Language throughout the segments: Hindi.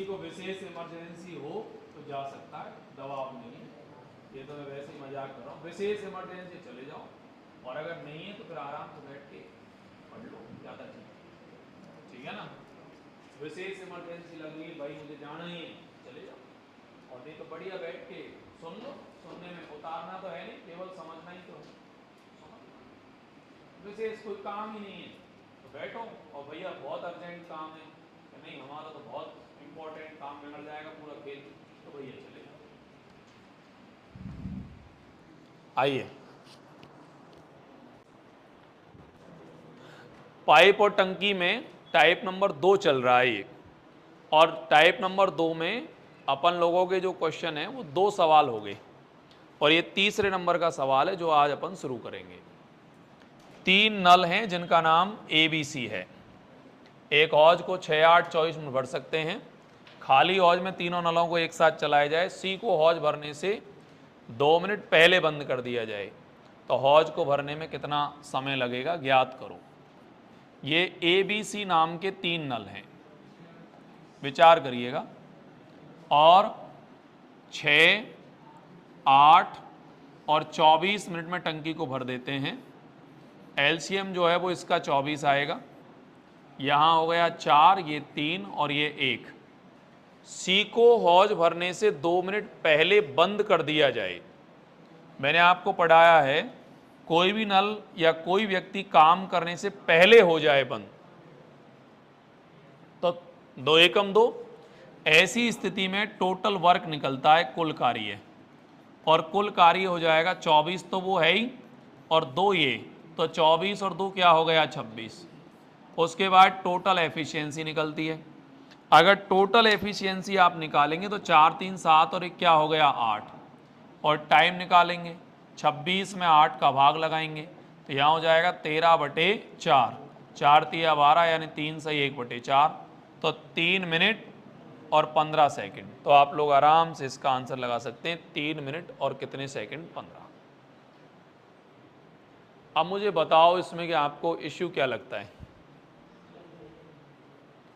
को विशेष इमरजेंसी हो तो जा सकता है, दबाव नहीं है, ये तो मैं वैसे ही मजाक कर रहा हूँ। विशेष इमरजेंसी चले जाओ, और अगर नहीं है तो फिर आराम से बैठ के पढ़ लो, ज़्यादा ठीक है ना। विशेष इमरजेंसी लगी भाई मुझे जाना ही है, चले जाओ, और नहीं तो बढ़िया बैठ के सुन लो। सुनने में उतारना तो है नहीं, केवल समझना ही तो है। विशेष कोई काम ही नहीं है तो बैठो, और भैया बहुत अर्जेंट काम है तो नहीं, हमारा तो बहुत इंपॉर्टेंट काम बिगड़ जाएगा पूरा खेल, तो भैया चले जाओ। आइए, पाइप और टंकी में टाइप नंबर 2 चल रहा है ये, और टाइप नंबर 2 में अपन लोगों के जो क्वेश्चन है वो 2 सवाल हो गए, और ये तीसरे नंबर का सवाल है जो आज अपन शुरू करेंगे। 3 नल हैं जिनका नाम ABC है। एक हौज को 6, 8, 24 मिनट भर सकते हैं। खाली हौज में तीनों नलों को एक साथ चलाया जाए। C को हौज भरने से 2 मिनट पहले बंद कर दिया जाए तो हौज को भरने में कितना समय लगेगा ज्ञात करो। ये ABC नाम के 3 नल हैं, विचार करिएगा। और 6, 8 और 24 मिनट में टंकी को भर देते हैं। LCM जो है वो इसका 24 आएगा। यहाँ हो गया 4, ये 3 और ये 1। C को हौज भरने से 2 मिनट पहले बंद कर दिया जाए। मैंने आपको पढ़ाया है, कोई भी नल या कोई व्यक्ति काम करने से पहले हो जाए बंद तो 2 एकम 2। ऐसी स्थिति में टोटल वर्क निकलता है कुल कार्य, और कुल कार्य हो जाएगा 24 तो वो है ही, और 2 ये, तो 24 और 2 क्या हो गया 26। उसके बाद टोटल एफिशिएंसी निकलती है। अगर टोटल एफिशिएंसी आप निकालेंगे तो 4, 3, 7 और 1 क्या हो गया 8, और टाइम निकालेंगे 26 में 8 का भाग लगाएंगे तो यहाँ हो जाएगा 13/4, 4 तिया 12 यानी 3 से 1/4, तो 3 मिनट और 15 सेकंड। तो आप लोग आराम से इसका आंसर लगा सकते हैं, 3 मिनट और कितने सेकंड 15। अब मुझे बताओ इसमें कि आपको इश्यू क्या लगता है।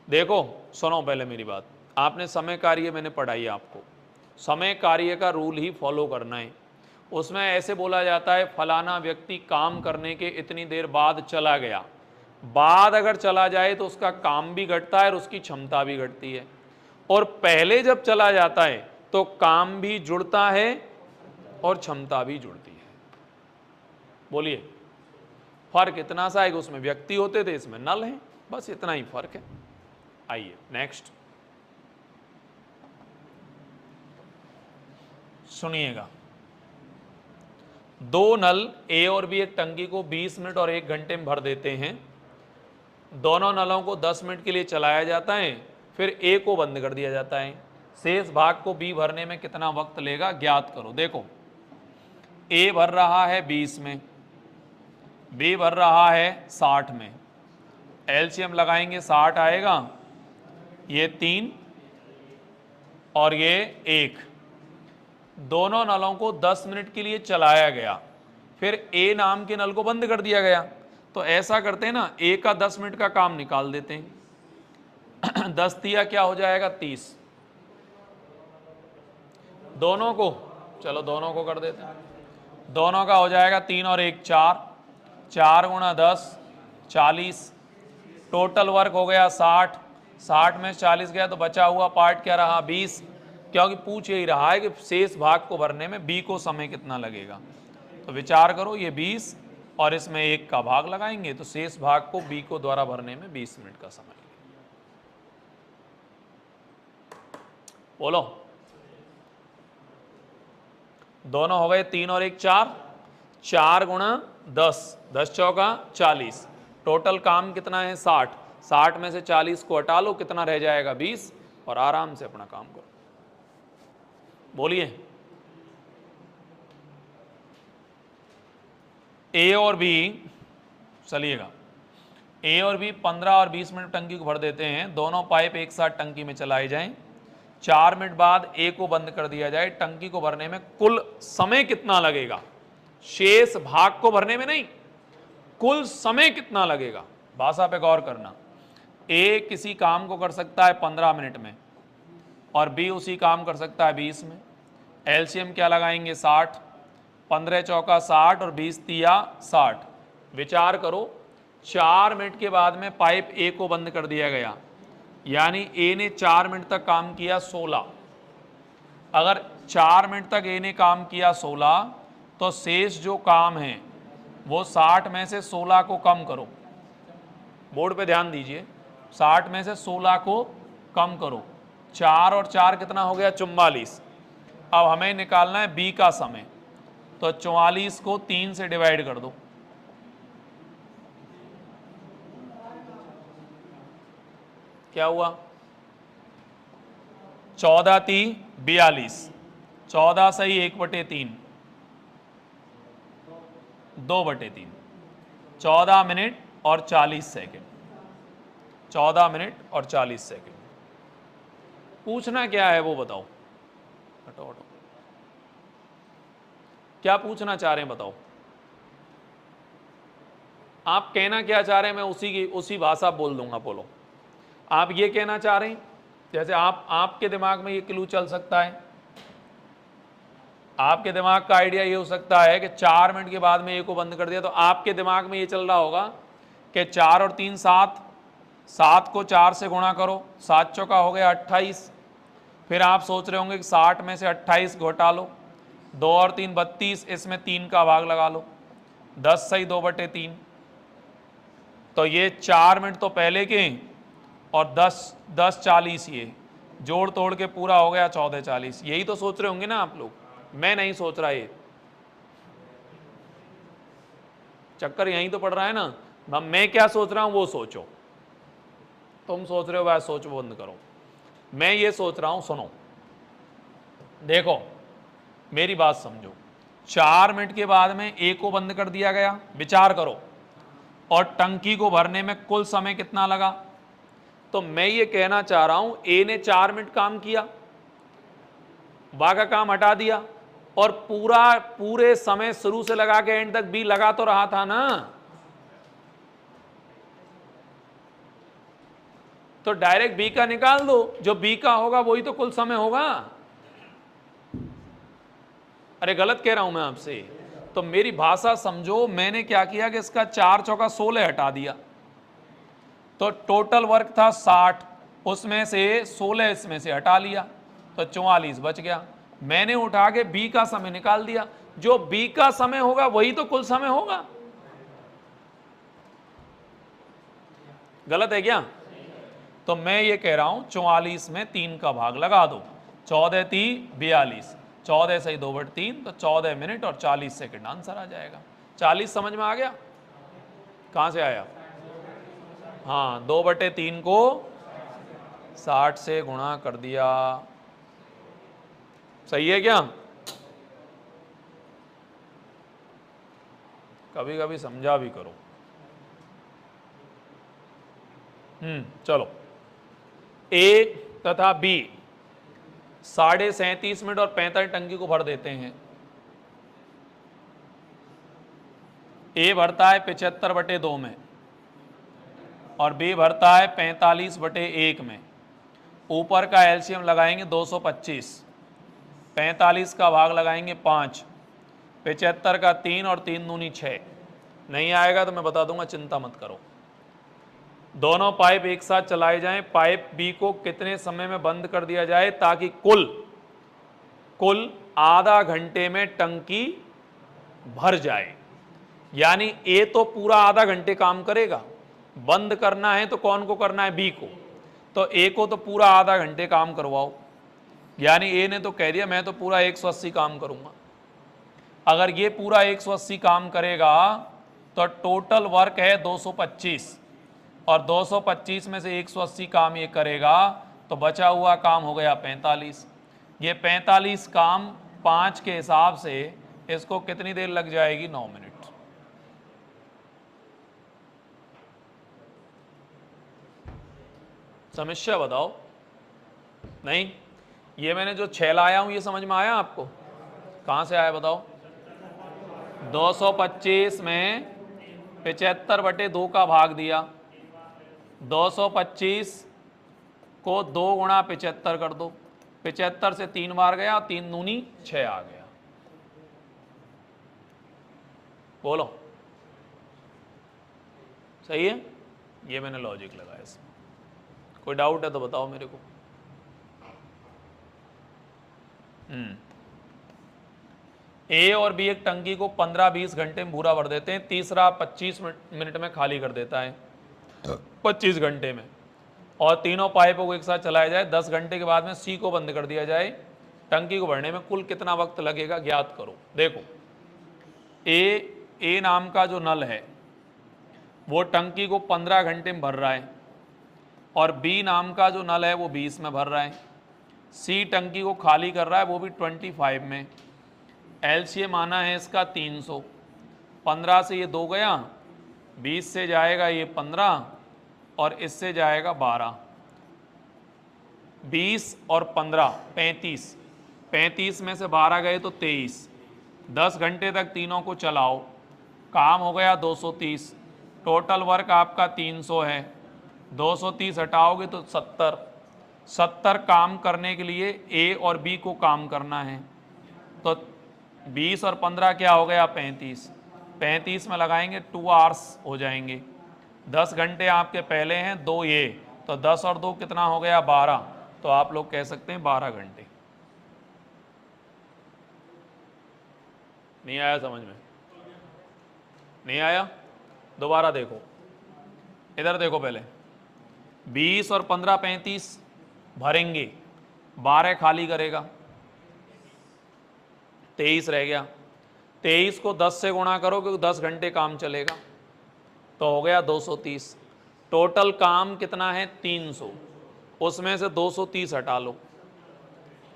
देखो सुनो पहले मेरी बात, आपने समय कार्य मैंने पढ़ाई आपको, समय कार्य का रूल ही फॉलो करना है। उसमें ऐसे बोला जाता है फलाना व्यक्ति काम करने के इतनी देर बाद चला गया। बाद अगर चला जाए तो उसका काम भी घटता है और उसकी क्षमता भी घटती है, और पहले जब चला जाता है तो काम भी जुड़ता है और क्षमता भी जुड़ती है। बोलिए फर्क इतना सा है कि उसमें व्यक्ति होते थे, इसमें नल है, बस इतना ही फर्क है। आइए नेक्स्ट सुनिएगा। 2 नल A और B एक टंकी को 20 मिनट और 1 घंटे में भर देते हैं। दोनों नलों को 10 मिनट के लिए चलाया जाता है, फिर A को बंद कर दिया जाता है। शेष भाग को B भरने में कितना वक्त लेगा ज्ञात करो। देखो A भर रहा है 20 में, B भर रहा है 60 में। LCM लगाएंगे 60 आएगा, ये 3 और ये 1। दोनों नलों को 10 मिनट के लिए चलाया गया, फिर A नाम के नल को बंद कर दिया गया। तो ऐसा करते हैं ना, A का 10 मिनट का काम निकाल देते हैं। 10 तिया क्या हो जाएगा 30। दोनों को, चलो दोनों को कर देते हैं। दोनों का हो जाएगा 3 और 1 4, 4 गुणा 10 40। टोटल वर्क हो गया 60, 60 में 40 गया तो बचा हुआ पार्ट क्या रहा 20, क्योंकि पूछ यही रहा है कि शेष भाग को भरने में B को समय कितना लगेगा। तो विचार करो, ये 20 और इसमें 1 का भाग लगाएंगे तो शेष भाग को B को द्वारा भरने में 20 मिनट का समय लगेगा। बोलो, दोनों हो गए 3 और 1 4, 4 गुणा 10, 10 चौका 40। टोटल काम कितना है 60, 60 में से 40 को हटा लो, कितना रह जाएगा 20, और आराम से अपना काम करो। बोलिए A और B, चलिएगा A और B 15 और 20 मिनट टंकी को भर देते हैं। दोनों पाइप एक साथ टंकी में चलाए जाएं। 4 मिनट बाद A को बंद कर दिया जाए। टंकी को भरने में कुल समय कितना लगेगा, शेष भाग को भरने में नहीं, कुल समय कितना लगेगा। भाषा पे गौर करना। A किसी काम को कर सकता है 15 मिनट में, और बी उसी काम कर सकता है 20 में। एलसीएम क्या लगाएंगे 60, 15 चौका 60 और 20 तिया 60। विचार करो 4 मिनट के बाद में पाइप ए को बंद कर दिया गया, यानी ए ने 4 मिनट तक काम किया 16। अगर 4 मिनट तक ए ने काम किया 16 तो शेष जो काम है वो 60 में से 16 को कम करो। बोर्ड पे ध्यान दीजिए, 60 में से 16 को कम करो। 4 और 4 कितना हो गया 44। अब हमें निकालना है बी का समय, तो 44 को 3 से डिवाइड कर दो। क्या हुआ 14 3 42, 14 सही 1/3, 2/3, 14 मिनट और 40 सेकेंड, 14 मिनट और 40 सेकेंड। पूछना क्या है वो बताओ। हटो हटो, क्या पूछना चाह रहे हैं बताओ। आप कहना क्या चाह रहे हैं, मैं उसी भाषा बोल दूंगा। बोलो, आप ये कहना चाह रहे हैं, जैसे आपके दिमाग में ये क्लू चल सकता है, आपके दिमाग का आइडिया ये हो सकता है कि 4 मिनट के बाद में ए को बंद कर दिया, तो आपके दिमाग में ये चल रहा होगा कि 4 और 3 7, 7 को 4 से गुणा करो, 7 चौका हो गया 28। फिर आप सोच रहे होंगे कि 60 में से 28 घटा लो, 2 और 3 32, इसमें 3 का भाग लगा लो, 10 सही 2/3। तो ये 4 मिनट तो पहले के और 10 40 ये जोड़ तोड़ के पूरा हो गया 14 40। यही तो सोच रहे होंगे ना आप लोग, मैं नहीं सोच रहा, ये चक्कर यहीं तो पड़ रहा है ना। मैं क्या सोच रहा हूं वो सोचो, तुम सोच रहे हो वह सोच बंद करो। मैं ये सोच रहा हूं, सुनो देखो मेरी बात समझो। 4 मिनट के बाद में ए को बंद कर दिया गया, विचार करो, और टंकी को भरने में कुल समय कितना लगा। तो मैं ये कहना चाह रहा हूं ए ने 4 मिनट काम किया, बा का काम हटा दिया, और पूरे समय शुरू से लगा के एंड तक बी लगा तो रहा था ना। तो डायरेक्ट बी का निकाल दो, जो बी का होगा वही तो कुल समय होगा। अरे गलत कह रहा हूं मैं आपसे, तो मेरी भाषा समझो। मैंने क्या किया कि इसका 4 चौका 16 हटा दिया, तो टोटल वर्क था 60, उसमें से 16 इसमें से हटा लिया, तो 44 बच गया। मैंने उठा के बी का समय निकाल दिया, जो बी का समय होगा वही तो कुल समय होगा। गलत है क्या? तो मैं ये कह रहा हूं 44 में 3 का भाग लगा दो, 14 3 42, 14 सही 2/3, तो 14 मिनट और 40 सेकंड आंसर आ जाएगा। 40 समझ में आ गया? कहां से आया? हाँ, 2/3 को 60 से गुणा कर दिया। सही है क्या? कभी कभी समझा भी करो। चलो, ए तथा बी 37.5 मिनट और 45 टंकी को भर देते हैं। ए भरता है 75/2 में और बी भरता है 45/1 में। ऊपर का एलसीएम लगाएंगे 225, 45 का भाग लगाएंगे 5, 75 का 3 और 3 दूनी 6। नहीं आएगा तो मैं बता दूंगा, चिंता मत करो। दोनों पाइप एक साथ चलाए जाएं। पाइप बी को कितने समय में बंद कर दिया जाए ताकि कुल आधा घंटे में टंकी भर जाए। यानी ए तो पूरा आधा घंटे काम करेगा, बंद करना है तो कौन को करना है? बी को। तो ए को तो पूरा आधा घंटे काम करवाओ, यानी ए ने तो कह दिया मैं तो पूरा 180 काम करूंगा। अगर ये पूरा 180 काम करेगा तो टोटल वर्क है 225, और 225 में से 180 काम ये करेगा तो बचा हुआ काम हो गया 45। ये 45 काम 5 के हिसाब से इसको कितनी देर लग जाएगी? 9 मिनट। समस्या बताओ। नहीं, ये मैंने जो 6 लाया हूं ये समझ में आया आपको? कहां से आया बताओ? 225 में 75/2 का भाग दिया, 225 को 2 गुणा 75 कर दो, 75 से 3 बार गया, 3 दूनी 6 आ गया। बोलो सही है? ये मैंने लॉजिक लगाया इसमें। कोई डाउट है तो बताओ मेरे को। ए और बी एक टंकी को 15-20 घंटे में पूरा भर देते हैं, तीसरा 25 मिनट में खाली कर देता है, 25 घंटे में, और तीनों पाइपों को एक साथ चलाया जाए। 10 घंटे के बाद में सी को बंद कर दिया जाए। टंकी को भरने में कुल कितना वक्त लगेगा ज्ञात करो। देखो ए नाम का जो नल है वो टंकी को 15 घंटे में भर रहा है, और बी नाम का जो नल है वो 20 में भर रहा है। सी टंकी को खाली कर रहा है, वो भी 25 में। एलसीएम आना है इसका 300। 15 से ये 2 गया, 20 से जाएगा ये 15, और इससे जाएगा 12। 20 और 15 35, 35 में से 12 गए तो 23। 10 घंटे तक तीनों को चलाओ, काम हो गया 230। टोटल वर्क आपका 300 है, 230 हटाओगे तो 70। 70 काम करने के लिए ए और बी को काम करना है, तो 20 और 15 क्या हो गया 35। 35 में लगाएंगे 2 आवर्स हो जाएंगे। 10 घंटे आपके पहले हैं, 2 ये, तो 10 और 2 कितना हो गया 12। तो आप लोग कह सकते हैं 12 घंटे। नहीं आया समझ में? नहीं आया? दोबारा देखो, इधर देखो पहले। 20 और 15 35 भरेंगे, 12 खाली करेगा, 23 रह गया। 23 को 10 से गुणा करो क्योंकि 10 घंटे काम चलेगा, तो हो गया 230। टोटल काम कितना है 300, उसमें से 230 हटा लो,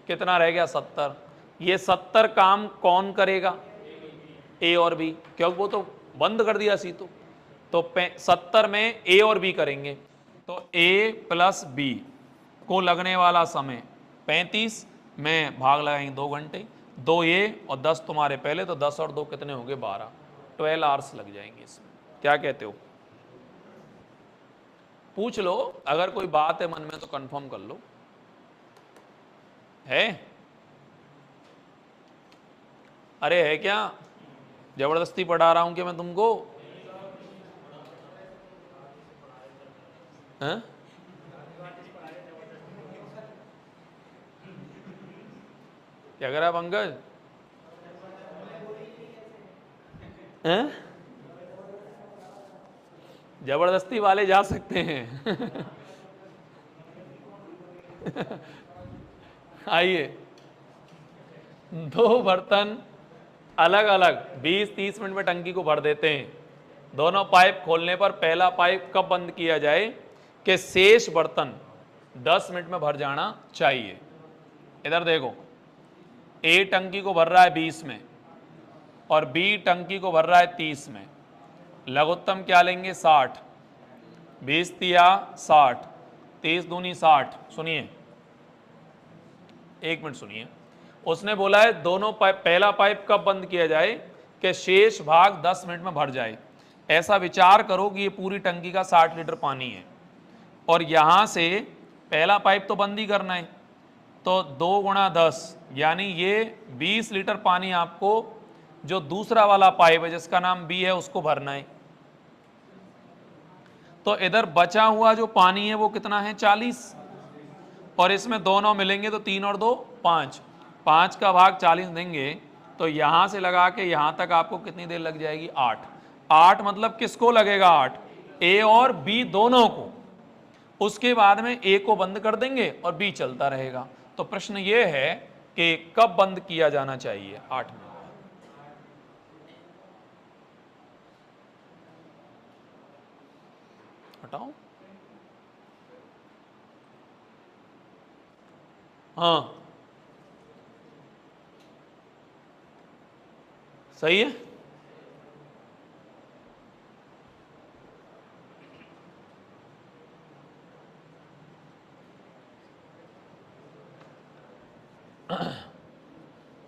कितना रह गया 70। ये 70 काम कौन करेगा? ए और बी, क्योंकि वो तो बंद कर दिया सी। तो 70 में ए और बी करेंगे, तो ए प्लस बी को लगने वाला समय 35 में भाग लगाएंगे 2 घंटे, 2 ये और 10 तुम्हारे पहले, तो 10 और 2 कितने होंगे 12। 12 आवर्स लग जाएंगे इसमें। क्या कहते हो? पूछ लो, अगर कोई बात है मन में तो कंफर्म कर लो। है? अरे है क्या? जबरदस्ती पढ़ा रहा हूं कि मैं तुमको? हैं? क्या कह रहा है पंकज? हैं? जबरदस्ती वाले जा सकते हैं। आइए, 2 बर्तन अलग अलग 20-30 मिनट में टंकी को भर देते हैं। दोनों पाइप खोलने पर पहला पाइप कब बंद किया जाए कि शेष बर्तन 10 मिनट में भर जाना चाहिए? इधर देखो, ए टंकी को भर रहा है 20 में और बी टंकी को भर रहा है 30 में। लघुत्तम क्या लेंगे? 60। 20 तिया 60, 30 दूनी 60। सुनिए, 1 मिनट सुनिए। उसने बोला है दोनों पाइप, पहला पाइप कब बंद किया जाए कि शेष भाग 10 मिनट में भर जाए। ऐसा विचार करो कि ये पूरी टंकी का 60 लीटर पानी है और यहां से पहला पाइप तो बंद ही करना है, तो 2 गुणा 10 यानी ये 20 लीटर पानी आपको जो दूसरा वाला पाइप है जिसका नाम बी है उसको भरना है। तो इधर बचा हुआ जो पानी है वो कितना है 40, और इसमें दोनों मिलेंगे तो 3 और 2 5, 5 का भाग 40 देंगे, तो यहां से लगा के यहां तक आपको कितनी देर लग जाएगी? 8। 8 मतलब किसको लगेगा 8? ए और बी दोनों को। उसके बाद में ए को बंद कर देंगे और बी चलता रहेगा। तो प्रश्न ये है कि कब बंद किया जाना चाहिए? 8 मिनट। हटाओ। हाँ सही है।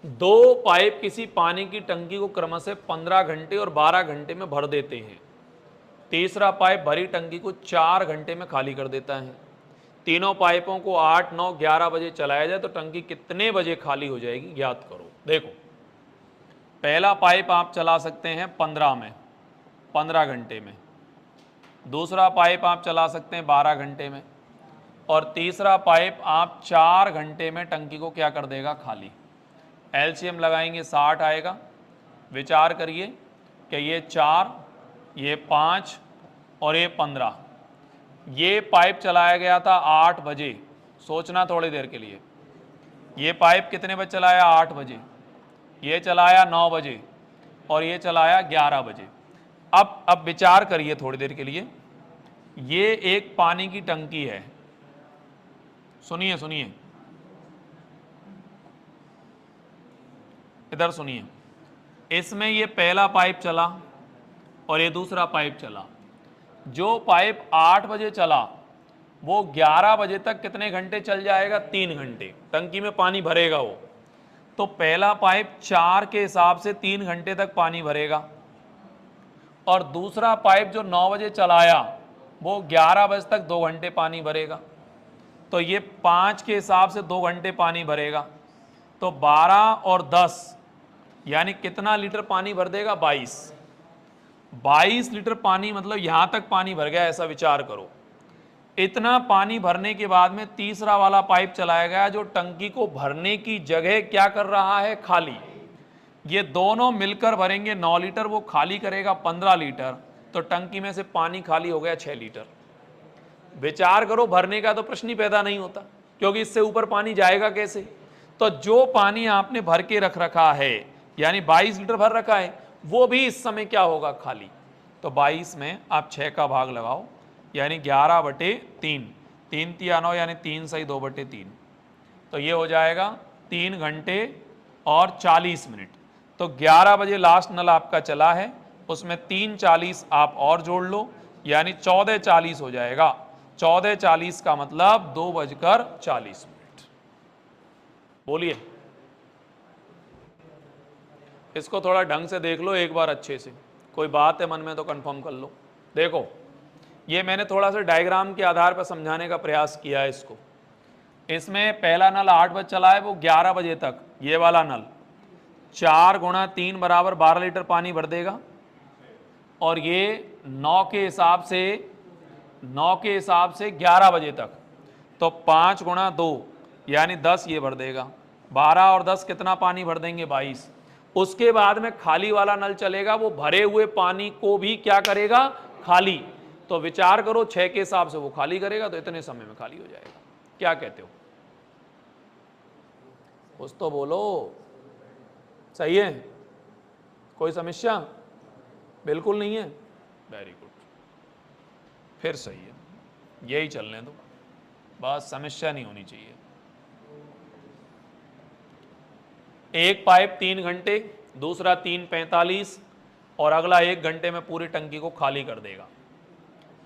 दो पाइप किसी पानी की टंकी को क्रम से 15 घंटे और 12 घंटे में भर देते हैं। तीसरा पाइप भरी टंकी को 4 घंटे में खाली कर देता है। तीनों पाइपों को 8, 9, 11 बजे चलाया जाए तो टंकी कितने बजे खाली हो जाएगी ज्ञात करो। देखो, पहला पाइप आप चला सकते हैं 15 घंटे में, दूसरा पाइप आप चला सकते हैं 12 घंटे में, और तीसरा पाइप आप 4 घंटे में टंकी को क्या कर देगा, खाली। एलसीएम लगाएंगे 60 आएगा। विचार करिए कि ये 4, ये 5 और ये 15, ये पाइप चलाया गया था 8 बजे। सोचना थोड़ी देर के लिए, ये पाइप कितने बजे चलाया, 8 बजे, ये चलाया 9 बजे और ये चलाया 11 बजे। अब विचार करिए थोड़ी देर के लिए, ये एक पानी की टंकी है। सुनिए सुनिए, इधर सुनिए, इसमें ये पहला पाइप चला और ये दूसरा पाइप चला। जो पाइप 8 बजे चला वो 11 बजे तक कितने घंटे चल जाएगा, 3 घंटे टंकी में पानी भरेगा वो। तो पहला पाइप 4 के हिसाब से 3 घंटे तक पानी भरेगा, और दूसरा पाइप जो 9 बजे चलाया वो 11 बजे तक 2 घंटे पानी भरेगा। तो ये 5 के हिसाब से 2 घंटे पानी भरेगा, तो 12 और 10 यानी कितना लीटर पानी भर देगा, 22 लीटर पानी, मतलब यहां तक पानी भर गया, ऐसा विचार करो। इतना पानी भरने के बाद में तीसरा वाला पाइप चलाया गया जो टंकी को भरने की जगह क्या कर रहा है, खाली। ये दोनों मिलकर भरेंगे 9 लीटर, वो खाली करेगा 15 लीटर, तो टंकी में से पानी खाली हो गया 6 लीटर। विचार करो, भरने का तो प्रश्न ही पैदा नहीं होता, क्योंकि इससे ऊपर पानी जाएगा कैसे। तो जो पानी आपने भर के रख रखा है, यानी 22 लीटर भर रखा है, वो भी इस समय क्या होगा, खाली। तो 22 में आप 6 का भाग लगाओ, यानी 11/3, 3 तिया 9 यानी 3 सही 2/3, तो ये हो जाएगा 3 घंटे और 40 मिनट। तो 11 बजे लास्ट नल आपका चला है, उसमें 3:40 आप और जोड़ लो, यानी 14:40 हो जाएगा। 14:40 का मतलब 2:40। बोलिए, इसको थोड़ा ढंग से देख लो एक बार अच्छे से, कोई बात है मन में तो कंफर्म कर लो। देखो, ये मैंने थोड़ा सा डायग्राम के आधार पर समझाने का प्रयास किया है इसको। इसमें पहला नल 8 बजे चला है, वो 11 बजे तक ये वाला नल 4 × 3 = 12 लीटर पानी भर देगा, और ये 9 के हिसाब से 11 बजे तक, तो 5 × 2 यानी 10 ये भर देगा। 12 और 10 कितना पानी भर देंगे, 22। उसके बाद में खाली वाला नल चलेगा, वो भरे हुए पानी को भी क्या करेगा, खाली। तो विचार करो, 6 के हिसाब से वो खाली करेगा, तो इतने समय में खाली हो जाएगा। क्या कहते हो, कुछ तो बोलो। सही है, कोई समस्या बिल्कुल नहीं है, वेरी गुड, फिर सही है, यही चलने दो, बस समस्या नहीं होनी चाहिए। एक पाइप 3 घंटे, दूसरा 3:45 और अगला 1 घंटे में पूरी टंकी को खाली कर देगा।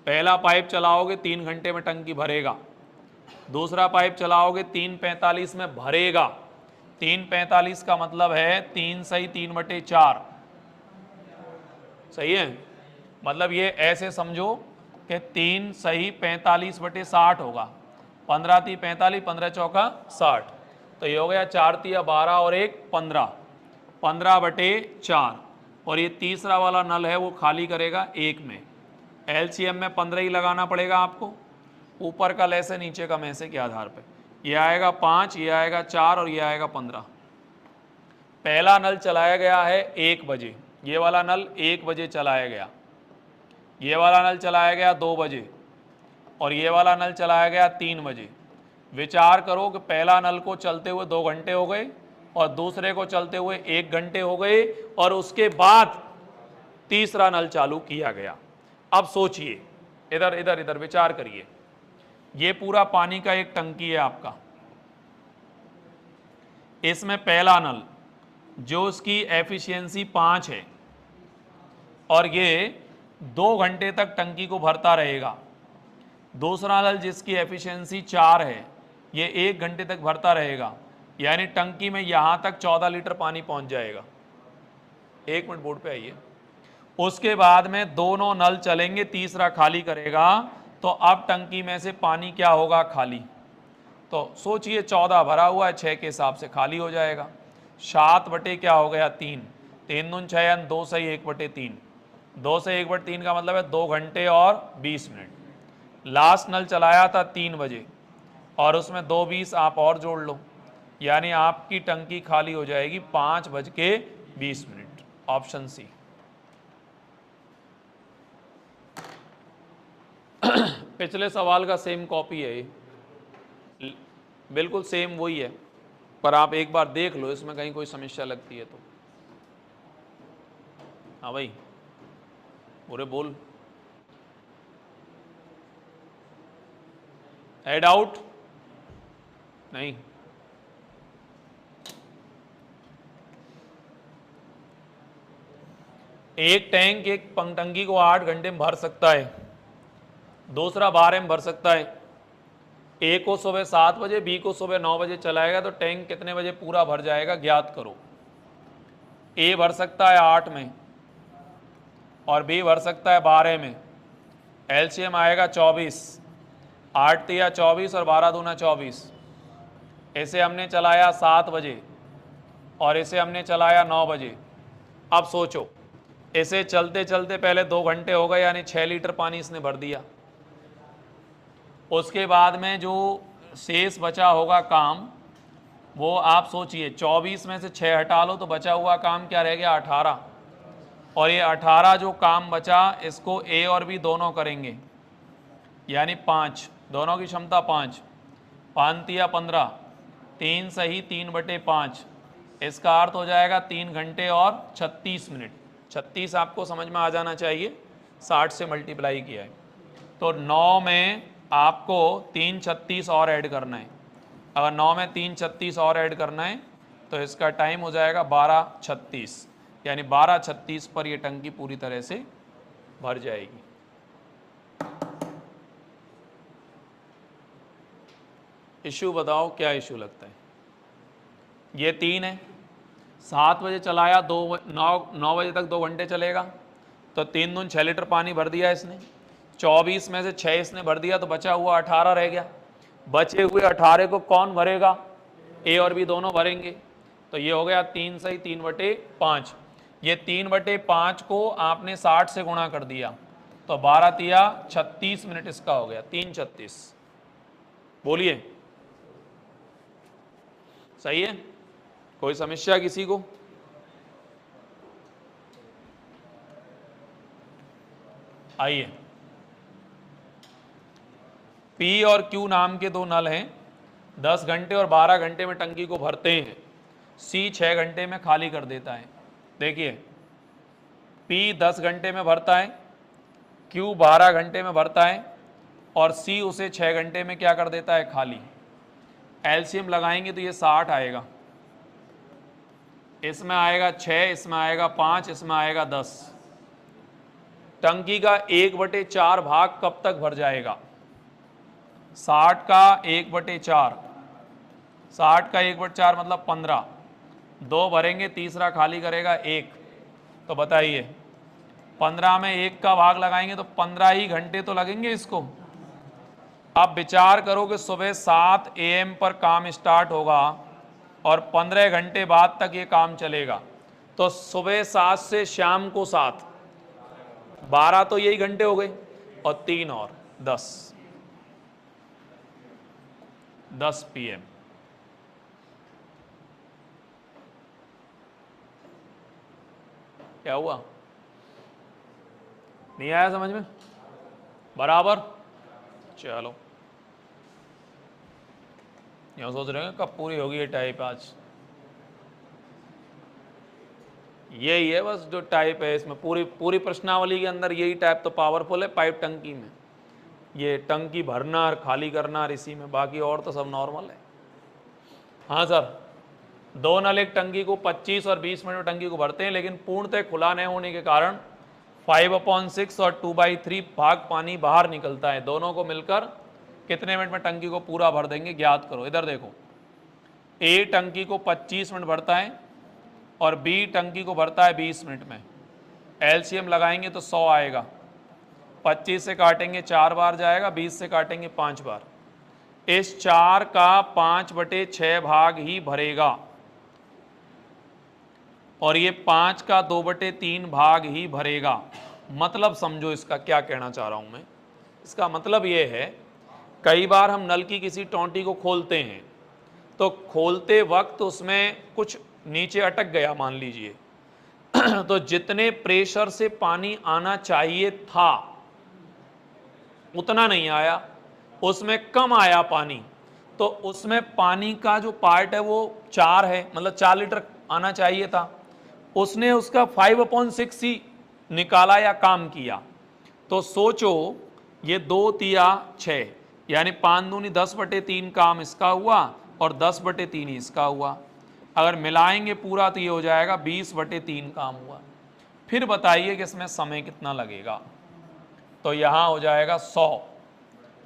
पहला पाइप चलाओगे 3 घंटे में टंकी भरेगा, दूसरा पाइप चलाओगे 3:45 में भरेगा। 3:45 का मतलब है 3 सही 3/4, सही है। मतलब ये ऐसे समझो कि 3 सही 45/60 होगा, 15 × 3 = 45, 15 × 4 = 60, तो ये हो गया 4 × 12 और 1 15, 15/4। और ये तीसरा वाला नल है वो खाली करेगा 1 में। एलसीएम में 15 ही लगाना पड़ेगा आपको, ऊपर का लेसे नीचे का मैसे के आधार पे। ये आएगा 5, ये आएगा 4 और ये आएगा 15। पहला नल चलाया गया है 1 बजे, ये वाला नल 1 बजे चलाया गया, ये वाला नल चलाया गया 2 बजे और ये वाला नल चलाया गया 3 बजे। विचार करो कि पहला नल को चलते हुए 2 घंटे हो गए और दूसरे को चलते हुए 1 घंटे हो गए, और उसके बाद तीसरा नल चालू किया गया। अब सोचिए, इधर इधर इधर विचार करिए, ये पूरा पानी का एक टंकी है आपका, इसमें पहला नल जो उसकी एफिशिएंसी 5 है और ये 2 घंटे तक टंकी को भरता रहेगा। दूसरा नल जिसकी एफिशिएंसी 4 है, ये 1 घंटे तक भरता रहेगा, यानी टंकी में यहां तक 14 लीटर पानी पहुंच जाएगा। 1 मिनट बोर्ड पे आइए। उसके बाद में दोनों नल चलेंगे, तीसरा खाली करेगा तो अब टंकी में से पानी क्या होगा, खाली। तो सोचिए 14 भरा हुआ है, 6 के हिसाब से खाली हो जाएगा। 7 बटे क्या हो गया 3, 3 दून 6 यानी 2 सही 1/3, 2 से 1/3 का मतलब है 2 घंटे और 20 मिनट। लास्ट नल चलाया था 3 बजे और उसमें 2:20 आप और जोड़ लो, यानी आपकी टंकी खाली हो जाएगी 5:20। Option C. पिछले सवाल का सेम कॉपी है ये, बिल्कुल सेम वही है, पर आप एक बार देख लो इसमें कहीं कोई समस्या लगती है तो। हाँ भाई, पूरे बोल। एड आउट नहीं, एक टैंक एक टंकी को 8 घंटे में भर सकता है, दूसरा 12 में भर सकता है। ए को सुबह 7 बजे, बी को सुबह 9 बजे चलाएगा तो टैंक कितने बजे पूरा भर जाएगा, ज्ञात करो। ए भर सकता है 8 में और बी भर सकता है 12 में। एलसीएम आएगा 24, 8 तिया 24 और 12 दूना 24। इसे हमने चलाया 7 बजे और इसे हमने चलाया 9 बजे। अब सोचो, इसे चलते चलते पहले 2 घंटे हो गए, यानी 6 लीटर पानी इसने भर दिया। उसके बाद में जो शेष बचा होगा काम, वो आप सोचिए 24 में से 6 हटा लो तो बचा हुआ काम क्या रह गया, 18। और ये 18 जो काम बचा इसको ए और बी दोनों करेंगे, यानी 5, दोनों की क्षमता 5, 5 तिया 15, 3 सही 3/5। इसका अर्थ हो जाएगा 3 घंटे और 36 मिनट। 36 आपको समझ में आ जाना चाहिए, 60 से मल्टीप्लाई किया है तो 9 में आपको 3 36 और ऐड करना है। अगर 9 में 3 36 और ऐड करना है तो इसका टाइम हो जाएगा 12:36, यानी 12:36 पर यह टंकी पूरी तरह से भर जाएगी। इशू बताओ, क्या इशू लगता है? ये 3 है, 7 बजे चलाया, 9 बजे तक 2 घंटे चलेगा तो 3 दून 6 लीटर पानी भर दिया इसने। 24 में से 6 इसने भर दिया तो बचा हुआ 18 रह गया। बचे हुए 18 को कौन भरेगा, ए और बी दोनों भरेंगे। तो ये हो गया 3 सही 3/5। ये 3/5 को आपने 60 से गुणा कर दिया तो 12 तिया 36 मिनट इसका हो गया, 3:36। बोलिए सही है? कोई समस्या किसी को? आइए, पी और क्यू नाम के 2 नल हैं, 10 घंटे और 12 घंटे में टंकी को भरते हैं। सी 6 घंटे में खाली कर देता है। देखिए, पी 10 घंटे में भरता है, क्यू 12 घंटे में भरता है और सी उसे 6 घंटे में क्या कर देता है, खाली। एलसीएम लगाएंगे तो ये 60 आएगा, इसमें आएगा 6, इसमें आएगा 5, इसमें आएगा 10। टंकी का 1/4 भाग कब तक भर जाएगा? 60 का 1/4, 60 का 1/4 मतलब 15। 2 भरेंगे, तीसरा खाली करेगा 1। तो बताइए 15 में 1 का भाग लगाएंगे तो 15 ही घंटे तो लगेंगे इसको। अब विचार करो कि सुबह 7 AM पर काम स्टार्ट होगा और 15 घंटे बाद तक ये काम चलेगा, तो सुबह 7 से शाम को 7, 12 तो यही घंटे हो गए और 3 और 10 PM। क्या हुआ, नहीं आया समझ में? बराबर। चलो, यहाँ सोच रहे हैं कब पूरी होगी ये टाइप। आज यही है बस जो टाइप है इसमें, पूरी प्रश्नावली के अंदर यही टाइप तो पावरफुल है पाइप टंकी में। ये टंकी भरना और खाली करना और इसी में, बाकी और तो सब नॉर्मल है। हाँ सर, 2 नल एक टंकी को 25 और 20 मिनट में टंकी को भरते हैं, लेकिन पूर्णतः खुला नहीं होने के कारण 5/6 और 2/3 भाग पानी बाहर निकलता है। दोनों को मिलकर कितने मिनट में टंकी को पूरा भर देंगे, ज्ञात करो। इधर देखो, ए टंकी को 25 मिनट भरता है और बी टंकी को भरता है 20 मिनट में। एलसीएम लगाएंगे तो 100 आएगा। 25 से काटेंगे 4 बार जाएगा, 20 से काटेंगे 5 बार। इस 4 का 5/6 भाग ही भरेगा और ये 5 का 2/3 भाग ही भरेगा। मतलब समझो इसका क्या कहना चाह रहा हूं मैं। इसका मतलब ये है, कई बार हम नल की किसी टोंटी को खोलते हैं तो खोलते वक्त उसमें कुछ नीचे अटक गया मान लीजिए तो जितने प्रेशर से पानी आना चाहिए था उतना नहीं आया, उसमेमें कम आया पानी, तो उसमें पानी का जो पार्ट है वो 4 है, मतलब 4 लीटर आना चाहिए था, उसने उसका 5/6 ही निकाला या काम किया। तो सोचो ये 2 तिया 6 यानी 5 दूनी 10/3 काम इसका हुआ और 10/3 ही इसका हुआ। अगर मिलाएंगे पूरा तो ये हो जाएगा 20/3 काम हुआ। फिर बताइए कि इसमें समय कितना लगेगा। तो यहाँ हो जाएगा 100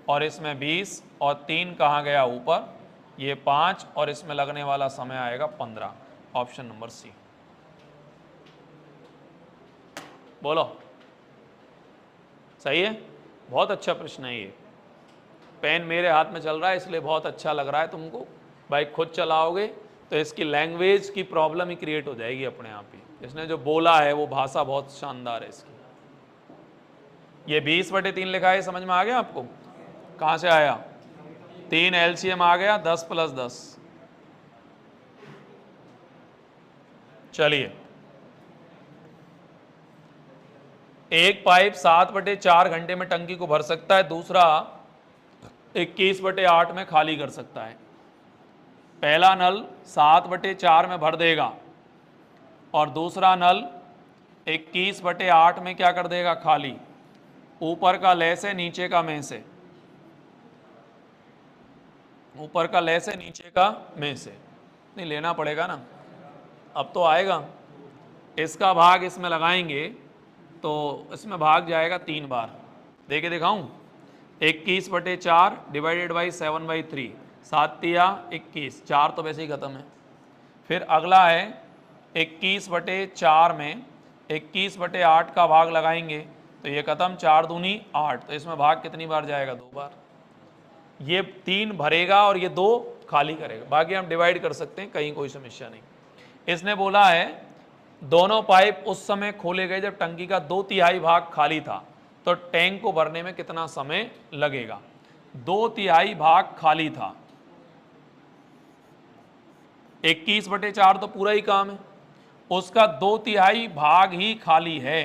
और इसमें 20 और 3 कहाँ गया ऊपर, ये 5 और इसमें लगने वाला समय आएगा 15। Option number C. बोलो सही है। बहुत अच्छा प्रश्न है ये। पेन मेरे हाथ में चल रहा है इसलिए बहुत अच्छा लग रहा है तुमको। भाई खुद चलाओगे तो इसकी लैंग्वेज की प्रॉब्लम ही क्रिएट हो जाएगी अपने आप ही। इसने जो बोला है वो भाषा बहुत शानदार है इसकी। ये 20/3 लिखा है, समझ में आ गया आपको? कहां से आया? 3 LCM आ गया, 10 + 10। चलिए, एक पाइप 7/4 घंटे में टंकी को भर सकता है, दूसरा 21/8 में खाली कर सकता है। पहला नल 7/4 में भर देगा और दूसरा नल 21/8 में क्या कर देगा, खाली। ऊपर का ले से नीचे का में से, ऊपर का ले से नीचे का में से नहीं लेना पड़ेगा ना, अब तो आएगा। इसका भाग इसमें लगाएंगे तो इसमें भाग जाएगा 3 बार। देके दिखाऊं, 21/4 डिवाइडेड बाई 7/3, 7 तिया 21, 4 तो वैसे ही खत्म है। फिर अगला है 21/4 में 21/8 का भाग लगाएंगे तो ये खत्म, 4 दूनी 8, तो इसमें भाग कितनी बार जाएगा, 2 बार। ये 3 भरेगा और ये 2 खाली करेगा, बाकी हम डिवाइड कर सकते हैं, कहीं कोई समस्या नहीं। इसने बोला है दोनों पाइप उस समय खोले गए जब टंकी का 2/3 भाग खाली था, तो टैंक को भरने में कितना समय लगेगा। 2/3 भाग खाली था, 21/4 तो पूरा ही काम है, उसका 2/3 भाग ही खाली है,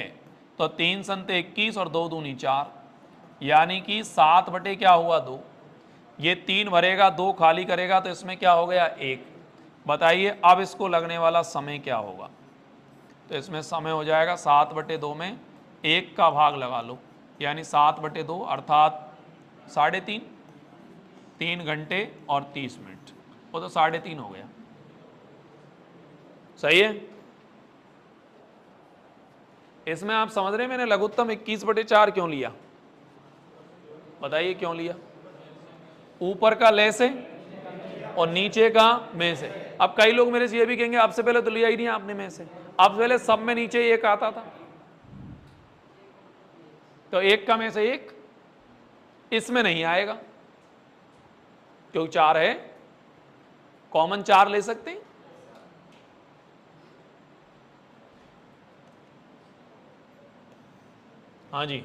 तो 3 संते 21 और 2 दूनी 4, यानी कि 7 बटे क्या हुआ 2। ये 3 भरेगा, 2 खाली करेगा, तो इसमें क्या हो गया 1। बताइए अब इसको लगने वाला समय क्या होगा। तो इसमें समय हो जाएगा 7/2 में 1 का भाग लगा लो, यानी 7/2 अर्थात 3.5, 3 घंटे और 30 मिनट, वो तो 3.5 हो गया। सही है। इसमें आप समझ रहे हैं मैंने लघुत्तम 21/4 क्यों लिया, बताइए क्यों लिया। ऊपर का ले से और नीचे का में से। अब कई लोग मेरे से ये भी कहेंगे आपसे पहले तो लिया ही नहीं आपने में से, अब पहले सब में नीचे 1 आता था, तो 1 का में से 1 इसमें नहीं आएगा क्योंकि 4 है, कॉमन 4 ले सकते हैं। हाँ जी,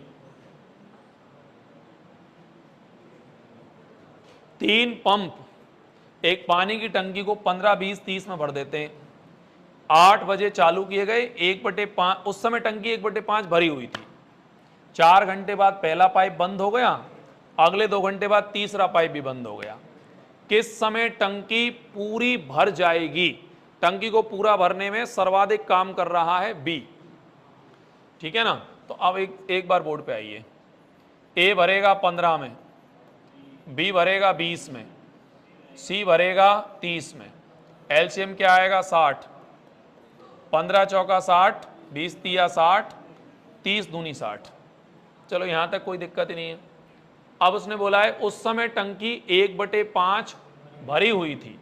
3 पंप एक पानी की टंकी को 15, 20, 30 में भर देते हैं। 8 बजे चालू किए गए, 1/5, उस समय टंकी 1/5 भरी हुई थी। 4 घंटे बाद पहला पाइप बंद हो गया, अगले 2 घंटे बाद तीसरा पाइप भी बंद हो गया। किस समय टंकी पूरी भर जाएगी? टंकी को पूरा भरने में सर्वाधिक काम कर रहा है बी, ठीक है ना। तो अब एक बार बोर्ड पे आइए। ए भरेगा 15 में, बी भरेगा 20 में, सी भरेगा 30 में। एलसीएम क्या आएगा 60, 15 चौका 60, 20 तिया 60, 30 दूनी 60। चलो यहां तक कोई दिक्कत ही नहीं है। अब उसने बोला है उस समय टंकी 1/5 भरी हुई थी,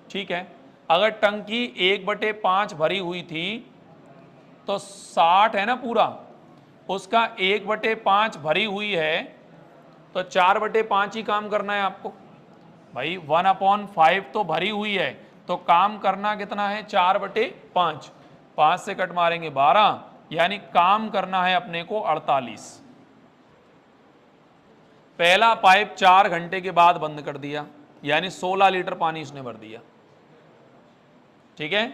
ठीक है। अगर टंकी 1/5 भरी हुई थी तो 60 है ना पूरा, उसका 1/5 भरी हुई है, तो 4/5 ही काम करना है आपको। भाई 1/5 तो भरी हुई है, तो काम करना कितना है? 4/5। 5 से कट मारेंगे 12, यानी काम करना है अपने को 48। पहला पाइप 4 घंटे के बाद बंद कर दिया, यानी 16 लीटर पानी इसने भर दिया। ठीक है,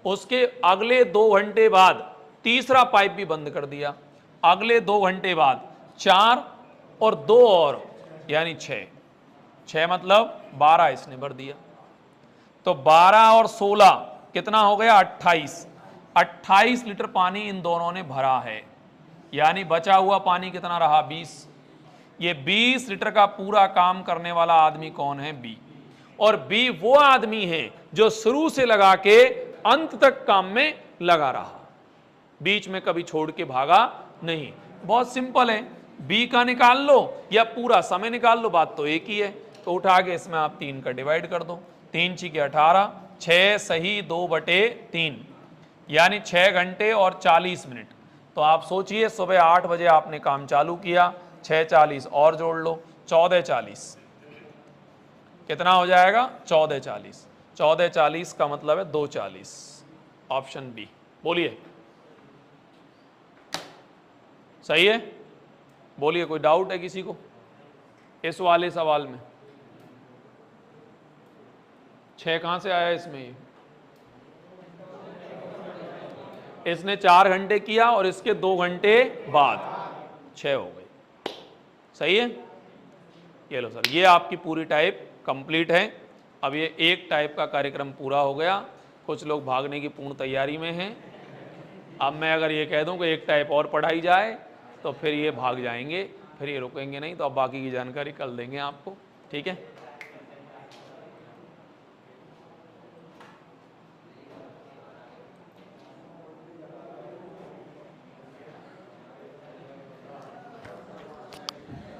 उसके अगले 2 घंटे बाद तीसरा पाइप भी बंद कर दिया। अगले 2 घंटे बाद 4 और 2 और, यानी 6 मतलब 12 इसने भर दिया। तो 12 और 16 कितना हो गया? 28। 28 लीटर पानी इन दोनों ने भरा है, यानी बचा हुआ पानी कितना रहा? 20। ये 20 लीटर का पूरा काम करने वाला आदमी कौन है? बी। और बी वो आदमी है जो शुरू से लगा के अंत तक काम में लगा रहा, बीच में कभी छोड़ के भागा नहीं। बहुत सिंपल है, बी का निकाल लो या पूरा समय निकाल लो, बात तो एक ही है। तो उठा के इसमें आप 3 का डिवाइड कर दो, 3 × 18, 6 सही 2/3, यानी 6 घंटे और 40 मिनट। तो आप सोचिए, सुबह 8 बजे आपने काम चालू किया, 6:40 और जोड़ लो, 14:40 कितना हो जाएगा? 14:40। 14:40 का मतलब है 2:40, ऑप्शन बी। बोलिए सही है? बोलिए, कोई डाउट है किसी को इस वाले सवाल में? 6 कहां से आया इसमें? इसने 4 घंटे किया और इसके 2 घंटे बाद 6 हो गए। सही है? ये लो सर, ये आपकी पूरी टाइप कंप्लीट है। अब ये एक टाइप का कार्यक्रम पूरा हो गया। कुछ लोग भागने की पूर्ण तैयारी में हैं। अब मैं अगर ये कह दूं कि एक टाइप और पढ़ाई जाए तो फिर ये भाग जाएंगे, फिर ये रुकेंगे नहीं। तो अब बाकी की जानकारी कल देंगे आपको। ठीक है?